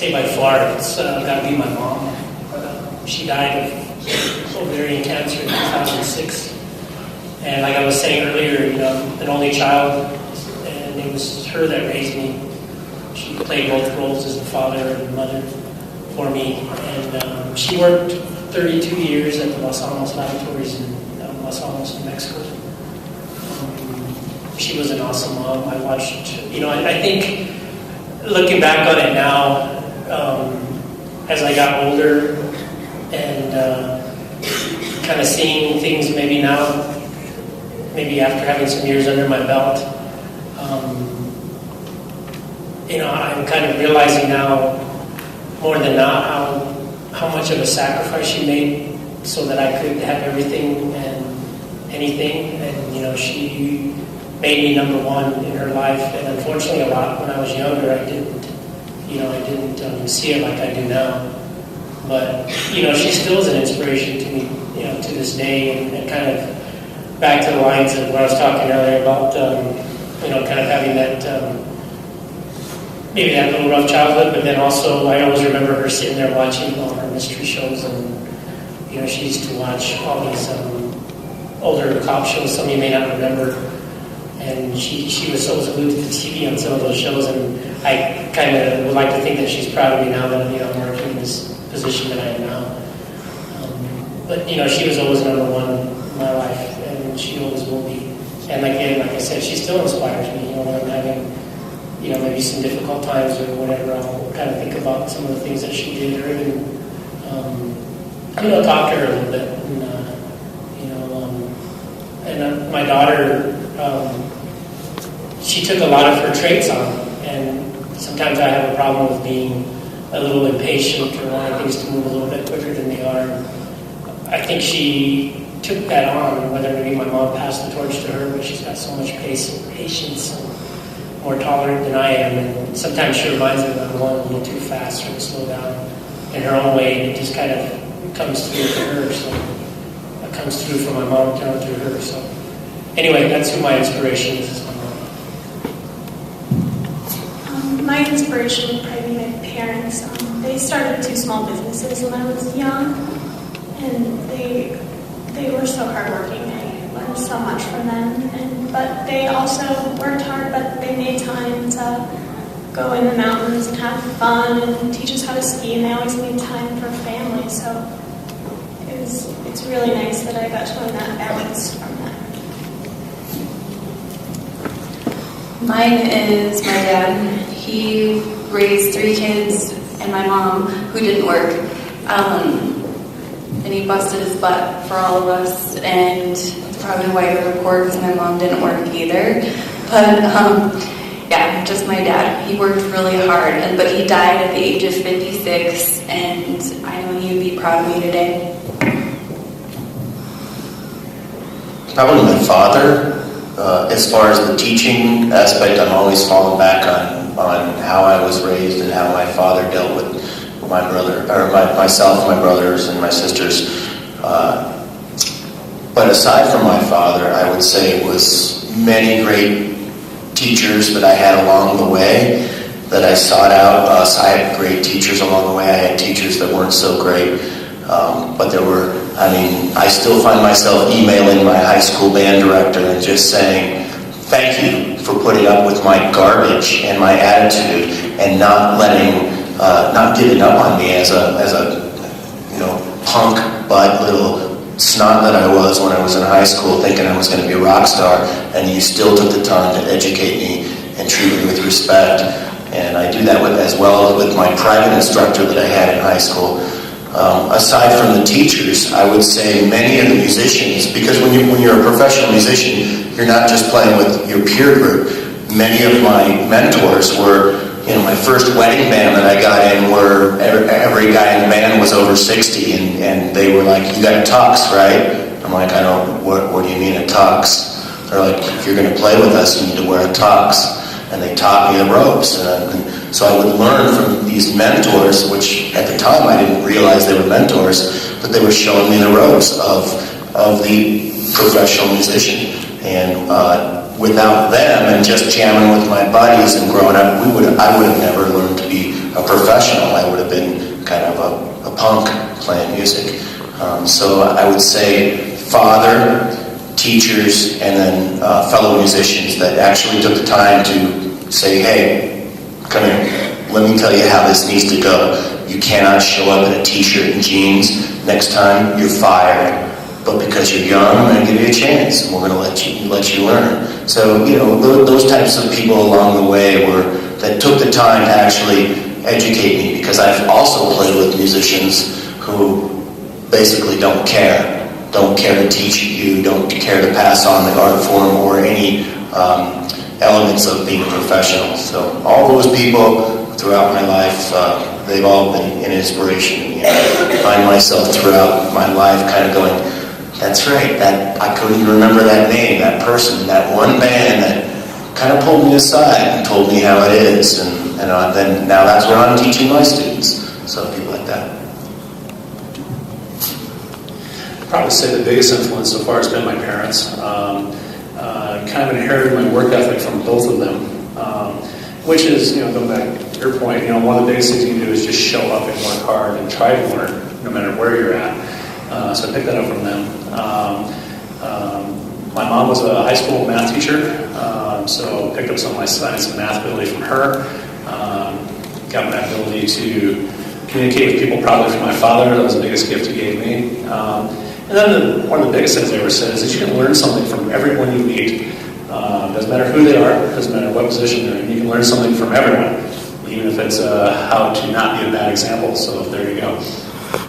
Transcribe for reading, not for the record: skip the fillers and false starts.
say by far, it's got to be my mom. She died of ovarian cancer in 2006. And like I was saying earlier, you know, an only child, and it was her that raised me. She played both roles as the father and the mother for me. And she worked 32 years at the Los Alamos Laboratories in Los Alamos, New Mexico. She was an awesome mom. I watched, you know, I think looking back on it now, as I got older and kind of seeing things maybe now, maybe after having some years under my belt, you know, I'm kind of realizing now more than not how much of a sacrifice she made so that I could have everything and anything. And, you know, she made me number one in her life. And unfortunately, a lot when I was younger, I didn't see it like I do now. But, you know, she still is an inspiration to me, you know, to this day. And kind of back to the lines of what I was talking earlier about, you know, kind of having that, maybe that little rough childhood, but then also I always remember her sitting there watching all her mystery shows, and, you know, she used to watch all these older cop shows, some of you may not remember, and she was so glued to the TV on some of those shows, and I kind of would like to think that she's proud of me now that, you know, I'm working in this position that I am now. But, you know, she was always number one in my life, and she always will be. And again, like I said, she still inspires me, you know, when I'm having, you know, maybe some difficult times or whatever, I'll kind of think about some of the things that she did, or even, you know, talk to her a little bit. And, you know, and my daughter, she took a lot of her traits on, and sometimes I have a problem with being a little impatient or wanting things to move a little bit quicker than they are. I think she took that on, whether maybe my mom passed the torch to her, but she's got so much patience and more tolerant than I am, and sometimes she reminds me that I'm going a little too fast or to slow down in her own way, and it just kind of comes through for her. So it comes through for my mom, down through her. So anyway, that's who my inspiration is my mom. My inspiration would probably be my parents. They started 2 small businesses when I was young, and they were so hardworking. I learned so much from them. But they also worked hard, but they made time to go in the mountains and have fun and teach us how to ski, and they always made time for family. So it's really nice that I got to learn that balance from them. Mine is my dad. He raised 3 kids and my mom, who didn't work. And he busted his butt for all of us, and that's probably why I report, because my mom didn't work either. But yeah, just my dad. He worked really hard, but he died at the age of 56, and I know he'd be proud of me today. Probably my father. As far as the teaching aspect, I'm always falling back on how I was raised and how my father dealt with my brother, or myself, my brothers, and my sisters. But aside from my father, I would say it was many great teachers that I had along the way that I sought out. So I had great teachers along the way. I had teachers that weren't so great. But there were, I still find myself emailing my high school band director and just saying, thank you for putting up with my garbage and my attitude and not giving up on me as a punk butt little snot that I was when I was in high school, thinking I was going to be a rock star, and you still took the time to educate me and treat me with respect. And I do that as well with my private instructor that I had in high school. Aside from the teachers, I would say many of the musicians, because when you're a professional musician, you're not just playing with your peer group. Many of my mentors were, my first wedding band that I got in, where every guy in the band was over 60, and they were like, "You got a tux, right?" I'm like, "I don't. What do you mean a tux?" They're like, "If you're going to play with us, you need to wear a tux." And they taught me the ropes. And so I would learn from these mentors, which at the time I didn't realize they were mentors, but they were showing me the ropes of the professional musician. And without them and just jamming with my buddies and growing up, I would have never learned to be a professional. I would have been kind of a punk playing music. So I would say father, teachers, and then fellow musicians that actually took the time to say, hey, come here, let me tell you how this needs to go. You cannot show up in a t-shirt and jeans. Next time, you're fired. But because you're young, I'm going to give you a chance, and we're going to let you learn. So, those types of people along the way that took the time to actually educate me, because I've also played with musicians who basically don't care to teach you, don't care to pass on the art form or any elements of being a professional. So all those people throughout my life, they've all been an inspiration to me. I find myself throughout my life kind of going, that's right, I couldn't even remember that name, that person, that one band that kind of pulled me aside and told me how it is. And then now that's what I'm teaching my students. So people like that. I'd probably say the biggest influence so far has been my parents. Kind of inherited my work ethic from both of them, which is, going back to your point, one of the biggest things you can do is just show up and work hard and try to learn, no matter where you're at. So I picked that up from them. My mom was a high school math teacher, so picked up some of my science and math ability from her. Got my ability to communicate with people probably from my father. That was the biggest gift he gave me. And then one of the biggest things they ever said is that you can learn something from everyone you meet. Doesn't matter who they are, doesn't matter what position they're in, you can learn something from everyone, even if it's how to not be a bad example. So there you go.